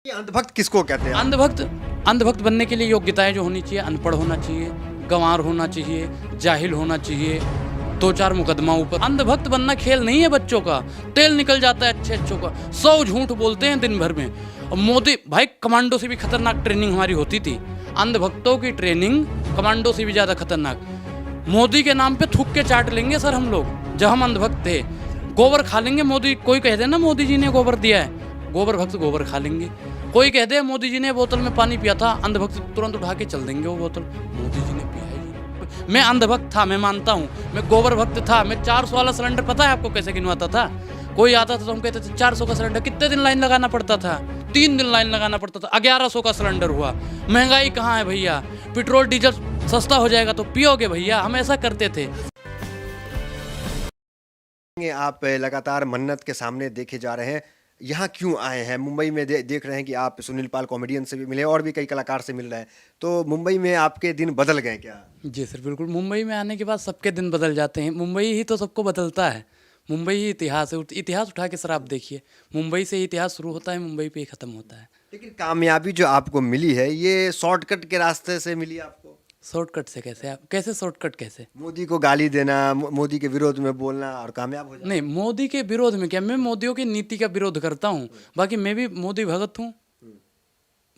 ये अंधभक्त किसको कहते हैं? अंधभक्त अंधभक्त बनने के लिए योग्यताएं जो होनी चाहिए, अनपढ़ होना चाहिए, गंवार होना चाहिए, जाहिल होना चाहिए, 2-4 मुकदमा ऊपर। अंधभक्त बनना खेल नहीं है बच्चों का, तेल निकल जाता है अच्छे अच्छों का। 100 झूठ बोलते हैं दिन भर में। और मोदी भाई, कमांडो से भी खतरनाक ट्रेनिंग हमारी होती थी। अंधभक्तों की ट्रेनिंग कमांडो से भी ज़्यादा खतरनाक। मोदी के नाम पे थूक के चाट लेंगे सर हम लोग, जब हम अंधभक्त थे। गोबर खा लेंगे मोदी, कोई कह दे ना मोदी जी ने गोबर दिया है, गोबर भक्त गोबर खा लेंगे। कोई कह दे मोदी जी ने बोतल में पानी पिया था, अंधभक्त तुरंत उठा के चल देंगे वो बोतल, मोदी जी ने पिया है जी। मैं अंधभक्त था, मैं मानता हूँ। मैं गोबर भक्त था। मैं 400 वाला सिलेंडर पता है आपको कैसे गिनवाता था? कोई आता था तो हम कहते थे 400 का सिलेंडर, कितने दिन लाइन लगाना पड़ता था? 3 दिन लाइन लगाना पड़ता था। 1100 का सिलेंडर हुआ। महंगाई कहाँ है भैया? पेट्रोल डीजल सस्ता हो जाएगा तो पियोगे भैया, हम ऐसा करते थे। आप लगातार मन्नत के सामने देखे जा रहे हैं, यहाँ क्यों आए हैं? मुंबई में देख रहे हैं कि आप सुनील पाल कॉमेडियन से भी मिले और भी कई कलाकार से मिल रहे हैं, तो मुंबई में आपके दिन बदल गए क्या? जी सर, बिल्कुल। मुंबई में आने के बाद सबके दिन बदल जाते हैं। मुंबई ही तो सबको बदलता है। मुंबई ही इतिहास है। इतिहास उठा के सर आप देखिए, मुंबई से ही इतिहास शुरू होता है, मुंबई पे ही खत्म होता है। लेकिन कामयाबी जो आपको मिली है, ये शॉर्टकट के रास्ते से मिली आपको? शॉर्टकट से कैसे? आप कैसे शॉर्टकट कैसे? मोदी को गाली देना, मोदी के विरोध में बोलना और कामयाब हो जाना? नहीं, मोदी के विरोध में क्या, मैं मोदियों की नीति का विरोध करता हूँ। बाकी मैं भी मोदी भगत हूँ।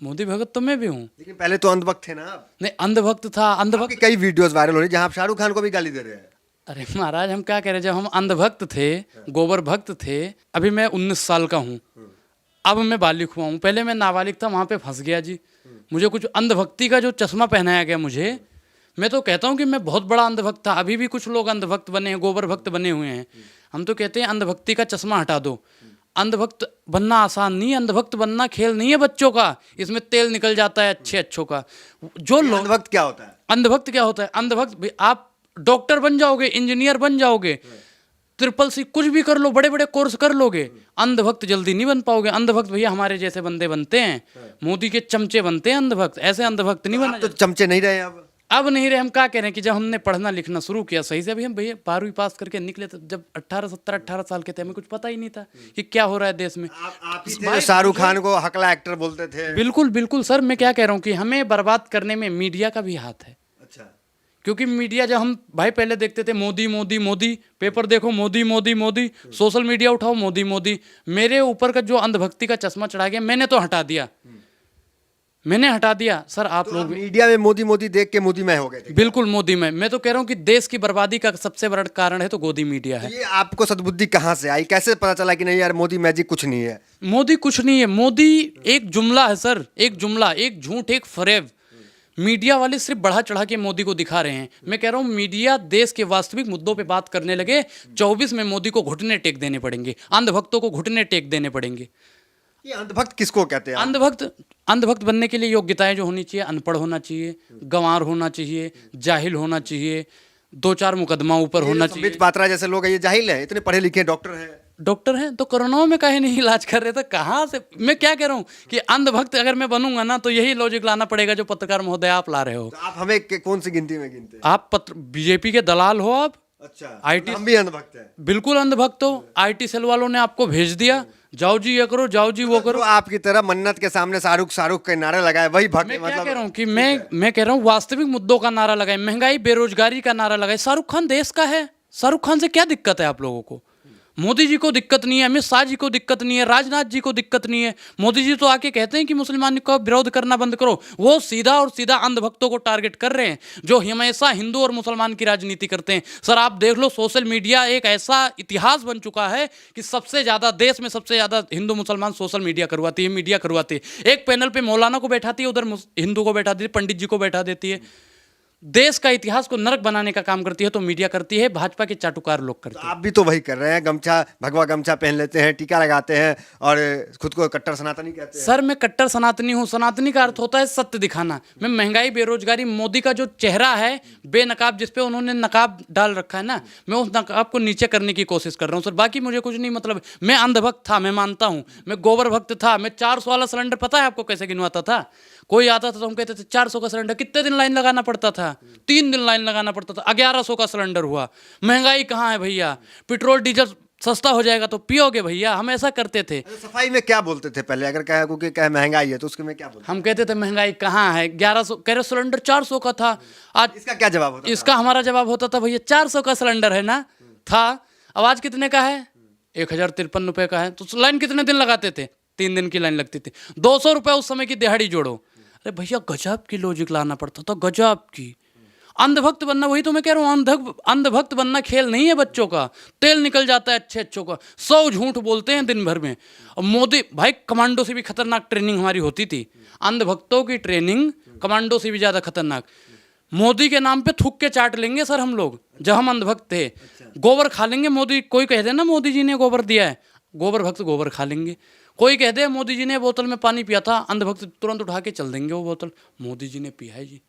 मोदी भगत तो मैं भी हूँ। लेकिन पहले तो अंधभक्त थे ना आप? नहीं, अंधभक्त था। अंधभक्त आपकी कई वीडियोस वायरल हो रही हैं जहां आप शाहरुख खान को भी गाली दे रहे हैं। अरे महाराज, हम क्या कह रहे हैं, जब हम अंधभक्त थे, गोबर भक्त थे। अभी मैं 19 साल का हूँ, अब मैं बालिग हुआ हूँ। पहले मैं नाबालिग था, वहाँ पे फंस गया जी। मुझे कुछ अंधभक्ति का जो चश्मा पहनाया गया मुझे, मैं तो कहता हूँ कि मैं बहुत बड़ा अंधभक्त था। अभी भी कुछ लोग अंधभक्त बने हैं, गोबर भक्त बने हुए हैं। हम तो कहते हैं अंधभक्ति का चश्मा हटा दो। अंधभक्त बनना आसान नहीं है, अंधभक्त बनना खेल नहीं है बच्चों का। इसमें तेल निकल जाता है अच्छे अच्छों का। जो लोग अंधभक्त क्या होता है? अंधभक्त क्या होता है? अंधभक्त आप डॉक्टर बन जाओगे, इंजीनियर बन जाओगे, ट्रिपल C कुछ भी कर लो, बड़े बड़े कोर्स कर लोगे, अंधभक्त जल्दी नहीं बन पाओगे। अंधभक्त भैया हमारे जैसे बंदे बनते हैं, मोदी के चमचे बनते हैं अंधभक्त, ऐसे अंधभक्त नहीं बना आप तो चमचे नहीं रहे अब नहीं रहे। हम क्या कह रहे हैं कि जब हमने पढ़ना लिखना शुरू किया सही से, अभी हम भैया 12वीं पास करके निकले थे, जब 18 साल के थे, हमें कुछ पता ही नहीं था कि क्या हो रहा है देश में। आप ही थे शाहरुख खान को हकला एक्टर बोलते थे। बिल्कुल बिल्कुल सर, मैं क्या कह रहा हूँ कि हमें बर्बाद करने में मीडिया का भी हाथ है। अच्छा। क्योंकि मीडिया, जब हम भाई पहले देखते थे मोदी मोदी मोदी, पेपर देखो मोदी मोदी मोदी, सोशल मीडिया उठाओ मोदी मोदी, मेरे ऊपर का जो अंधभक्ति का चश्मा चढ़ा गया, मैंने तो हटा दिया। मैंने हटा दिया सर। आप तो लोग मीडिया में मोदी मोदी देख के मोदी में हो गए थे? बिल्कुल मोदी में। मैं तो कह रहा हूँ कि देश की बर्बादी का सबसे बड़ा कारण है तो गोदी मीडिया है। तो ये आपको सद्बुद्धि कहाँ से आई? कैसे पता चला कि नहीं यार मोदी मैजिक कुछ नहीं है? मोदी कुछ नहीं है। मोदी एक जुमला है सर, एक जुमला, एक झूठ, एक फरेब। मीडिया वाले सिर्फ बढ़ा चढ़ा के मोदी को दिखा रहे हैं। मैं कह रहा हूँ मीडिया देश के वास्तविक मुद्दों पे बात करने लगे, 24 में मोदी को घुटने टेक देने पड़ेंगे, अंधभक्तों को घुटने टेक देने पड़ेंगे। ये अंधभक्त किसको कहते हैं? अंधभक्त बनने के लिए योग्यताएं जो होनी चाहिए, अनपढ़ होना चाहिए, गंवार होना चाहिए, जाहिल होना चाहिए, 2-4 मुकदमा ऊपर होना चाहिए। संबित पात्रा जैसे लोग हैं, ये जाहिल है, इतने पढ़े लिखे डॉक्टर हैं। डॉक्टर हैं तो कोरोना में काहे नहीं इलाज कर रहे थे? कहाँ से? मैं क्या कह रहा हूँ कि अंधभक्त अगर मैं बनूंगा ना, तो यही लॉजिक लाना पड़ेगा जो पत्रकार महोदय आप ला रहे हो। तो आप हमें कौन सी गिनती में गिनते हैं? आप बीजेपी के दलाल हो आप। अच्छा, IT हम भी अंधभक्त हैं। बिल्कुल अंधभक्त हो। IT सेल वालों ने आपको भेज दिया, जाओ जी ये करो, जाओ जी वो तो करो। आपकी तरह मन्नत के सामने शाहरुख के नारे लगाए वही भक्त, मैं क्या मतलब कह रहा हूँ कि मैं कह रहा हूँ वास्तविक मुद्दों का नारा लगाए, महंगाई बेरोजगारी का नारा लगाए। शाहरुख खान देश का है। शाहरुख खान से क्या दिक्कत है आप लोगों को? मोदी जी को दिक्कत नहीं है, अमित शाह जी को दिक्कत नहीं है, राजनाथ जी को दिक्कत नहीं है। मोदी जी तो आके कहते हैं कि मुसलमान का विरोध करना बंद करो। वो सीधा और सीधा अंधभक्तों को टारगेट कर रहे हैं, जो हमेशा हिंदू और मुसलमान की राजनीति करते हैं। सर आप देख लो, सोशल मीडिया एक ऐसा इतिहास बन चुका है कि सबसे ज्यादा देश में सबसे ज्यादा हिंदू मुसलमान सोशल मीडिया करवाती है, मीडिया करवाती है। एक पैनल पे मौलाना को बैठाती है, उधर हिंदू को बैठा देती है, पंडित जी को बैठा देती है। देश का इतिहास को नरक बनाने का काम करती है तो मीडिया करती है, भाजपा के चाटुकार लोग करते तो हैं। आप भी तो वही कर रहे हैं, गमछा भगवा गमछा पहन लेते हैं, टीका लगाते हैं और खुद को कट्टर सनातनी कहते हैं। सर मैं कट्टर सनातनी हूँ। सनातनी का अर्थ होता है सत्य दिखाना। मैं महंगाई बेरोजगारी, मोदी का जो चेहरा है बेनकाब, जिसपे उन्होंने नकाब डाल रखा है ना, मैं उस नकाब को नीचे करने की कोशिश कर रहा हूँ सर। बाकी मुझे कुछ नहीं मतलब। मैं अंधभक्त था, मैं मानता हूँ। मैं गोबर भक्त था। मैं 400 वाला सिलेंडर पता है आपको कैसे गिनवाता था? कोई आता था तो हम कहते थे 400 का सिलेंडर, कितने दिन लाइन लगाना पड़ता था? 3 दिन लाइन लगाना पड़ता था। 1100 का सिलेंडर हुआ। महंगाई कहाँ है भैया? पेट्रोल डीजल सस्ता हो जाएगा तो पियोगे भैया, हम ऐसा करते थे। अच्छा, सफाई में क्या बोलते थे पहले, अगर कहे क्योंकि कहे महंगाई है तो उसके में क्या बोलते हम कहते थे महंगाई कहाँ है, 1100 कह रहे सिलेंडर 400 का था आज। थे? इसका क्या जवाब होता इसका हमारा जवाब होता था भैया 400 का सिलेंडर है ना, था। अब आज कितने का है? 1053 रुपये का है। तो लाइन कितने दिन लगाते थे? 3 दिन की लाइन लगती थी। 200 रुपये उस समय की दिहाड़ी जोड़ो। अरे भैया गजब की लॉजिक लाना पड़ता था, गजब की। अंधभक्त बनना, वही तो मैं कह रहा हूँ, अंधभक्त बनना खेल नहीं है बच्चों का। तेल निकल जाता है अच्छे अच्छों का, 100 झूठ बोलते हैं दिन भर में। और मोदी भाई, कमांडो से भी खतरनाक ट्रेनिंग हमारी होती थी। अंधभक्तों की ट्रेनिंग कमांडो से भी ज़्यादा खतरनाक। मोदी के नाम पे थूक के चाट लेंगे सर हम लोग, जब हम अंधभक्त थे। गोबर खा लेंगे, मोदी कोई कह दे ना मोदी जी ने गोबर दिया है, गोबर भक्त गोबर खा लेंगे। कोई कह दे मोदी जी ने बोतल में पानी पिया था, अंधभक्त तुरंत उठा के चल देंगे वो बोतल, मोदी जी ने पिया है जी।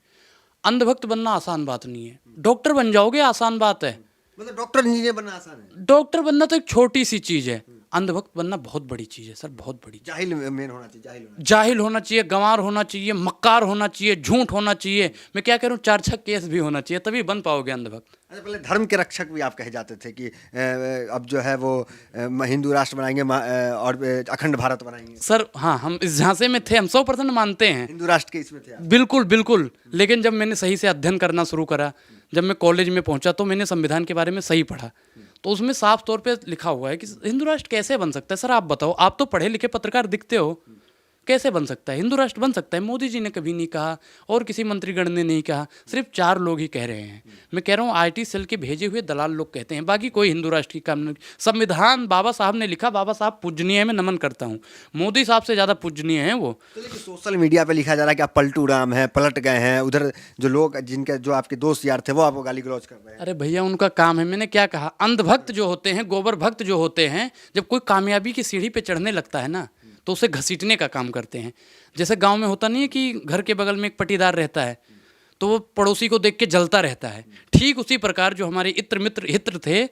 अंधभक्त बनना आसान बात नहीं है। डॉक्टर बन जाओगे आसान बात है। मतलब डॉक्टर इंजीनियर बनना आसान है? डॉक्टर बनना तो एक छोटी सी चीज़ है, अंधभक्त बनना बहुत बड़ी चीज़ है सर, बहुत बड़ी चीज़। जाहिल मेन होना चाहिए, जाहिल होना चाहिए, गंवार होना चाहिए, मक्कार होना चाहिए, झूठ होना चाहिए। मैं क्या कह रहा हूँ, 4-6 केस भी होना चाहिए, तभी बन पाओगे अंधभक्त। अच्छा, पहले धर्म के रक्षक भी आप कहे जाते थे कि अब जो है वो हिंदू राष्ट्र बनाएंगे और अखंड भारत बनाएंगे। सर हाँ, हम इस झांसे में थे, हम 100% मानते हैं, हिंदू राष्ट्र के इसमें थे आप? बिल्कुल बिल्कुल। लेकिन जब मैंने सही से अध्ययन करना शुरू करा, जब मैं कॉलेज में पहुंचा तो मैंने संविधान के बारे में सही पढ़ा, तो उसमें साफ तौर पे लिखा हुआ है कि हिंदू राष्ट्र कैसे बन सकता है। सर आप बताओ, आप तो पढ़े लिखे पत्रकार दिखते हो, कैसे बन सकता है हिंदू राष्ट्र? बन सकता है। मोदी जी ने कभी नहीं कहा और किसी मंत्रीगण ने नहीं कहा, सिर्फ 4 लोग ही कह रहे हैं। मैं कह रहा हूँ IT सेल के भेजे हुए दलाल लोग कहते हैं, बाकी कोई हिंदू राष्ट्र की काम नहीं। संविधान बाबा साहब ने लिखा, बाबा साहब पूजनीय है, मैं नमन करता हूँ। मोदी साहब से ज़्यादा पूजनीय है वो। तो लेकिन सोशल मीडिया पे लिखा जा रहा है कि आप पलटू राम हैं, पलट गए हैं, उधर जो लोग जिनके जो आपके दोस्त यार थे वो आपको गाली गलौज कर रहे हैं। अरे भैया उनका काम है, मैंने क्या कहा, अंधभक्त जो होते हैं, गोबर भक्त जो होते हैं, जब कोई कामयाबी की सीढ़ी पे चढ़ने लगता है ना, तो उसे घसीटने का काम करते हैं। जैसे गांव में होता नहीं है कि घर के बगल में एक पटीदार रहता है, तो वो पड़ोसी को देख के जलता रहता है। ठीक उसी प्रकार जो हमारे इत्र मित्र हित्र थे,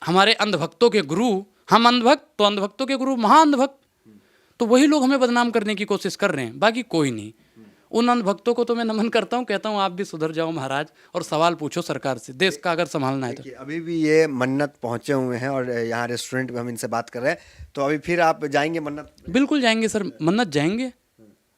हमारे अंधभक्तों के गुरु, हम अंधभक्त तो अंधभक्तों के गुरु महाअंधभक्त, तो वही लोग हमें बदनाम करने की कोशिश कर रहे हैं, बाकी कोई नहीं। उन अंधभक्तों को तो मैं नमन करता हूँ, कहता हूँ आप भी सुधर जाओ महाराज, और सवाल पूछो सरकार से, देश का अगर संभालना है तो। देखिए, अभी भी ये मन्नत पहुंचे हुए हैं और यहाँ रेस्टोरेंट में हम इनसे बात कर रहे हैं, तो अभी फिर आप जाएंगे मन्नत? बिल्कुल जाएंगे सर, मन्नत जाएंगे।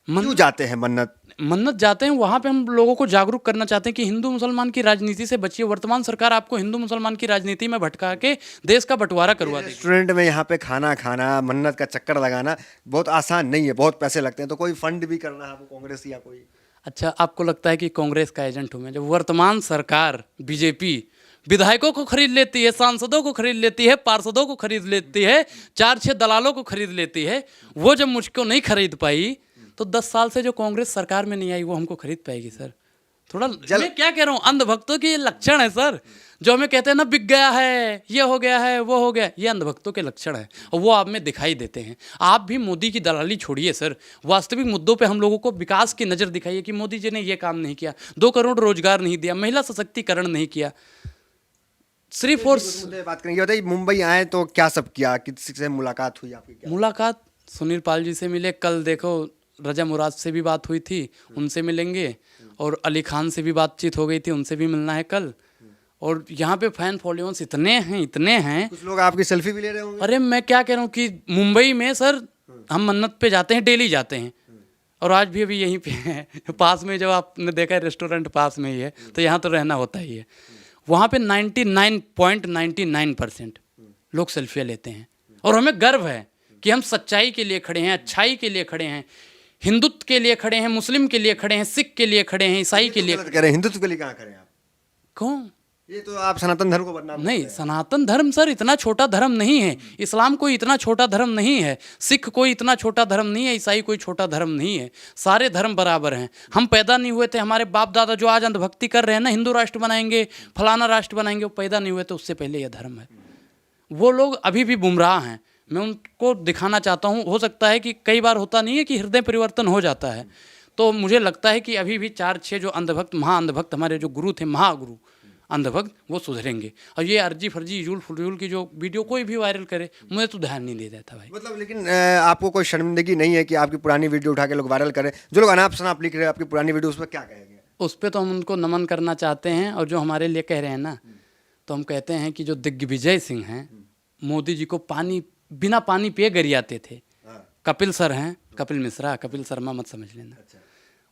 क्यों जाते हैं मन्नत? मन्नत जाते हैं, वहाँ पे हम लोगों को जागरूक करना चाहते हैं कि हिंदू मुसलमान की राजनीति से बचिए। वर्तमान सरकार आपको हिंदू मुसलमान की राजनीति में भटका के देश का बंटवारा करवा देगी। रेस्टोरेंट में यहाँ पे खाना खाना, मन्नत का चक्कर लगाना बहुत आसान नहीं है, बहुत पैसे लगते हैं, तो कोई फंड भी करना है आपको, कांग्रेस या कोई? अच्छा, आपको लगता है कि कांग्रेस का एजेंट हूँ मैं? जब वर्तमान सरकार बीजेपी विधायकों को खरीद लेती है, सांसदों को खरीद लेती है, पार्षदों को खरीद लेती है, 4-6 दलालों को खरीद लेती है, वो जब मुझको नहीं खरीद पाई, तो 10 साल से जो कांग्रेस सरकार में नहीं आई वो हमको खरीद पाएगी सर? थोड़ा मैं क्या कह रहा हूँ, अंधभक्तों के ये लक्षण है सर, जो हमें कहते हैं ना बिक गया है, ये हो गया है, वो हो गया, ये अंधभक्तों के लक्षण है और वो आप में दिखाई देते हैं। आप भी मोदी की दलाली छोड़िए सर, वास्तविक मुद्दों पे हम लोगों को विकास की नज़र दिखाइए कि मोदी जी ने ये काम नहीं किया, 2 करोड़ रोजगार नहीं दिया, महिला सशक्तिकरण नहीं किया, सिर्फ और बात करेंगे। बताइए, मुंबई आए तो क्या सब किया, किसी से मुलाकात हुई आपकी? मुलाकात सुनील पाल जी से मिले, कल देखो रजा मुराद से भी बात हुई थी, उनसे मिलेंगे, और अली खान से भी बातचीत हो गई थी, उनसे भी मिलना है कल। और यहाँ पे फैन फॉलोअर्स इतने हैं, कुछ लोग आपकी सेल्फी भी ले रहे होंगे। अरे मैं क्या कह रहा हूँ कि मुंबई में सर हम मन्नत पे जाते हैं, डेली जाते हैं, और आज भी अभी यहीं पे है पास में, जब आपने देखा है रेस्टोरेंट पास में ही है, तो यहाँ तो रहना होता ही है। वहाँ पे 99.99% लोग सेल्फियाँ लेते हैं, और हमें गर्व है कि हम सच्चाई के लिए खड़े हैं, अच्छाई के लिए खड़े हैं, हिंदुत्व के लिए खड़े हैं, मुस्लिम के लिए खड़े हैं, सिख के लिए खड़े हैं, ईसाई के लिए कह रहे हैं। हिंदुत्व के लिए कहाँ करें आप? कौन? ये तो आप सनातन धर्म को बदनाम नहीं, सनातन धर्म सर इतना छोटा धर्म नहीं है, इस्लाम कोई इतना छोटा धर्म नहीं है, सिख कोई इतना छोटा धर्म नहीं है, ईसाई कोई छोटा धर्म नहीं है, सारे धर्म बराबर हैं। हम पैदा नहीं हुए थे, हमारे बाप दादा जो आज अंधभक्ति कर रहे हैं ना, हिंदू राष्ट्र बनाएंगे, फलाना राष्ट्र बनाएंगे, वो पैदा नहीं हुए थे, उससे पहले यह धर्म है। वो लोग अभी भी गुमराह हैं, मैं उनको दिखाना चाहता हूँ। हो सकता है कि कई बार होता नहीं है कि हृदय परिवर्तन हो जाता है, तो मुझे लगता है कि अभी भी 4-6 जो अंधभक्त, महाअंधभक्त हमारे जो गुरु थे, महागुरु अंधभक्त, वो सुधरेंगे। और ये अर्जी फर्जी यूल फुजूल की जो वीडियो कोई भी वायरल करे, मुझे तो ध्यान नहीं दे देता भाई। मतलब लेकिन आपको कोई शर्मिंदगी नहीं है कि आपकी पुरानी वीडियो उठा के लोग वायरल करें? जो लोग अनाप शनाप लिख रहे हैं आपकी पुरानी वीडियो, उस पर क्या कहेंगे? उस पर तो हम उनको नमन करना चाहते हैं, और जो हमारे लिए कह रहे हैं ना, तो हम कहते हैं कि जो दिग्विजय सिंह हैं मोदी जी को पानी बिना पानी पिए गरियाते थे। हाँ, कपिल सर हैं, कपिल मिश्रा, कपिल शर्मा मत समझ लेना, अच्छा,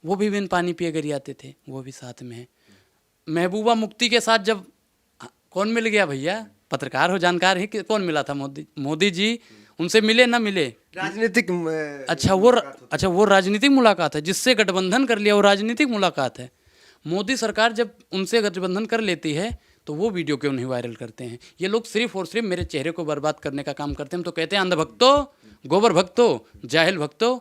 वो भी बिन पानी पिए गरियाते थे, वो भी साथ में है। महबूबा मुफ्ती के साथ जब कौन मिल गया भैया, पत्रकार हो जानकार है कि कौन मिला था, मोदी जी उनसे मिले ना मिले। राजनीतिक अच्छा वो राजनीतिक मुलाकात है, जिससे गठबंधन कर लिया वो राजनीतिक मुलाकात है। मोदी सरकार जब उनसे गठबंधन कर लेती है तो वो वीडियो क्यों नहीं वायरल करते हैं? ये लोग सिर्फ और सिर्फ मेरे चेहरे को बर्बाद करने का काम करते हैं। हम तो कहते हैं अंधभक्तों, गोबर भक्तों, जाहिल भक्तों,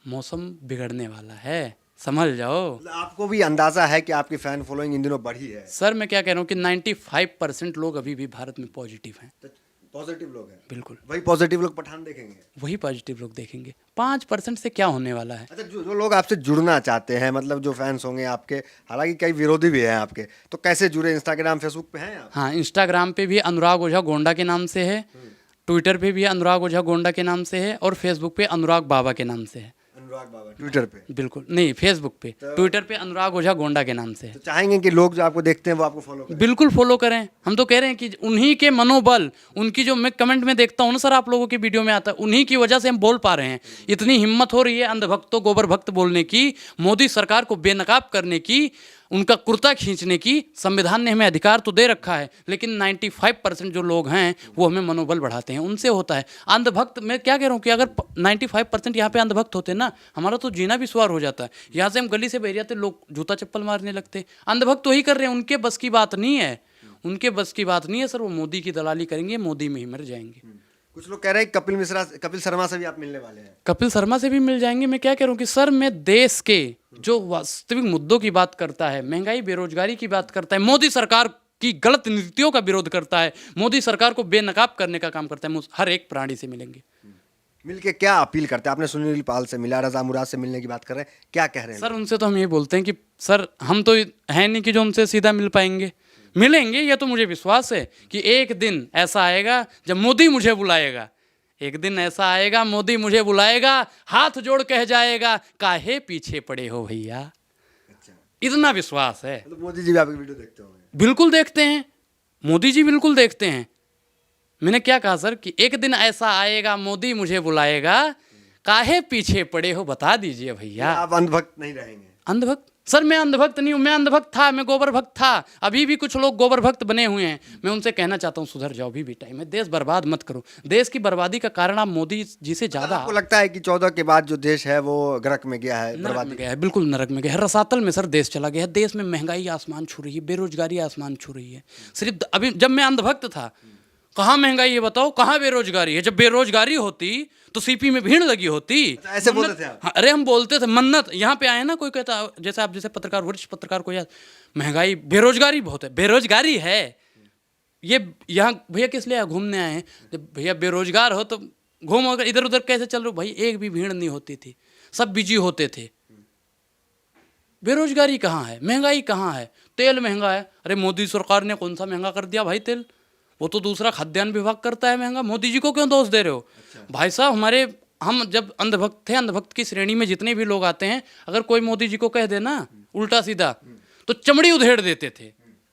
मौसम बिगड़ने वाला है, समझ जाओ। आपको भी अंदाजा है कि आपकी फैन फॉलोइंग इन दिनों बढ़ी है? सर मैं क्या कह रहा हूँ कि 95% लोग अभी भी भारत में पॉजिटिव हैं। तो पॉजिटिव लोग हैं, बिल्कुल वही पॉजिटिव लोग पठान देखेंगे। वही पॉजिटिव लोग देखेंगे। 5% से क्या होने वाला है? अच्छा, जो लोग आपसे जुड़ना चाहते हैं, मतलब जो फैंस होंगे आपके, हालांकि कई विरोधी भी हैं आपके, तो कैसे जुड़े? इंस्टाग्राम फेसबुक पे हैं आप? हाँ, इंस्टाग्राम पे भी अनुराग ओझा गोंडा के नाम से है, ट्विटर पे भी अनुराग ओझा गोंडा के नाम से है, और फेसबुक पे अनुराग बाबा के नाम से है। अनुराग बाबा ट्विटर पे? बिल्कुल नहीं, फेसबुक पे, ट्विटर पे अनुराग ओझा गोंडा के नाम से है। तो चाहेंगे कि लोग जो आपको देखते हैं वो आपको फॉलो करें? बिल्कुल फॉलो करें। हम तो कह रहे हैं कि उन्हीं के मनोबल, उनकी जो मैं कमेंट में देखता हूँ ना सर, आप लोगों की वीडियो में आता है, उन्हीं की वजह से हम बोल पा रहे हैं। इतनी हिम्मत हो रही है अंधभक्तों, गोबर भक्त बोलने की, मोदी सरकार को बेनकाब करने की, उनका कुर्ता खींचने की। संविधान ने हमें अधिकार तो दे रखा है, लेकिन 95% जो लोग हैं वो हमें मनोबल बढ़ाते हैं, उनसे होता है। अंधभक्त, मैं क्या कह रहा हूँ कि अगर 95% यहाँ पे अंधभक्त होते ना, हमारा तो जीना भी सवार हो जाता है। यहाँ से हम गली से बह जाते, लोग जूता चप्पल मारने लगते। अंधभक्त वही कर रहे हैं, उनके बस की बात नहीं है, उनके बस की बात नहीं है सर। वो मोदी की दलाली करेंगे, मोदी में ही मर जाएंगे। कुछ लोग कह रहे हैं कपिल शर्मा से भी आप मिलने वाले हैं। कपिल शर्मा से भी मिल जाएंगे। मैं क्या कह रहा हूँ कि सर, मैं देश के जो वास्तविक मुद्दों की बात करता है, महंगाई बेरोजगारी की बात करता है, मोदी सरकार की गलत नीतियों का विरोध करता है, मोदी सरकार को बेनकाब करने का काम करता है, हर एक प्राणी से मिलेंगे। मिलके क्या अपील करते हैं? आपने सुनील पाल से मिला, रजा मुराद से मिलने की बात कर रहे हैं, क्या कह रहे हैं? सर उनसे तो हम ये बोलते हैं कि सर हम तो है नहीं कि जो उनसे सीधा मिल पाएंगे, मिलेंगे। ये तो मुझे विश्वास है कि एक दिन ऐसा आएगा जब मोदी मुझे बुलाएगा, एक दिन ऐसा आएगा मोदी मुझे बुलाएगा, हाथ जोड़ कह जाएगा, काहे पीछे पड़े हो भैया। अच्छा, इतना विश्वास है। मतलब मोदी जी भी आपकी वीडियो देखते होंगे? बिल्कुल देखते हैं, मोदी जी बिल्कुल देखते हैं। मैंने क्या कहा सर कि एक दिन ऐसा आएगा मोदी मुझे बुलाएगा, काहे पीछे पड़े हो, बता दीजिए भैया। आप अंधभक्त नहीं रहेंगे? अंधभक्त? सर मैं अंधभक्त नहीं हूँ, मैं अंधभक्त था, मैं गोबर भक्त था। अभी भी कुछ लोग गोबर भक्त बने हुए हैं। मैं उनसे कहना चाहता हूँ सुधर जाओ, अभी भी टाइम है, देश बर्बाद मत करो। देश की बर्बादी का कारण आप मोदी जी से ज्यादा। आपको लगता है कि 14 के बाद जो देश है वो गर्क में गया है, नरक बर्बादी में गया है, बिल्कुल नरक में गया है, रसातल में सर देश चला गया है। देश में महंगाई आसमान छू रही है, बेरोजगारी आसमान छू रही है। सिर्फ अभी जब मैं अंधभक्त था, कहाँ महंगाई है बताओ, कहाँ बेरोजगारी है? जब बेरोजगारी होती तो सीपी में भीड़ लगी होती। अच्छा, ऐसे बोलते थे आप? हाँ, अरे हम बोलते थे मन्नत। यहाँ पे आए ना, कोई कहता जैसे आप जैसे पत्रकार, वरिष्ठ पत्रकार को याद, महंगाई बेरोजगारी बहुत है, बेरोजगारी है ये। यहाँ भैया किस लिए घूमने आए हैं? जब भैया बेरोजगार हो तो घूमो, अगर इधर उधर कैसे चल रहे हो भाई? एक भी भीड़ नहीं होती थी, सब बिजी होते थे। बेरोजगारी कहाँ है? महंगाई कहाँ है? तेल महंगा है, अरे मोदी सरकार ने कौन सा महंगा कर दिया भाई तेल? वो तो दूसरा खाद्यान्न विभाग करता है महंगा, मोदी जी को क्यों दोष दे रहे हो? अच्छा। भाई साहब हम जब अंधभक्त थे, अंधभक्त की श्रेणी में जितने भी लोग आते हैं, अगर कोई मोदी जी को कह दे ना उल्टा सीधा तो चमड़ी उधेड़ देते थे।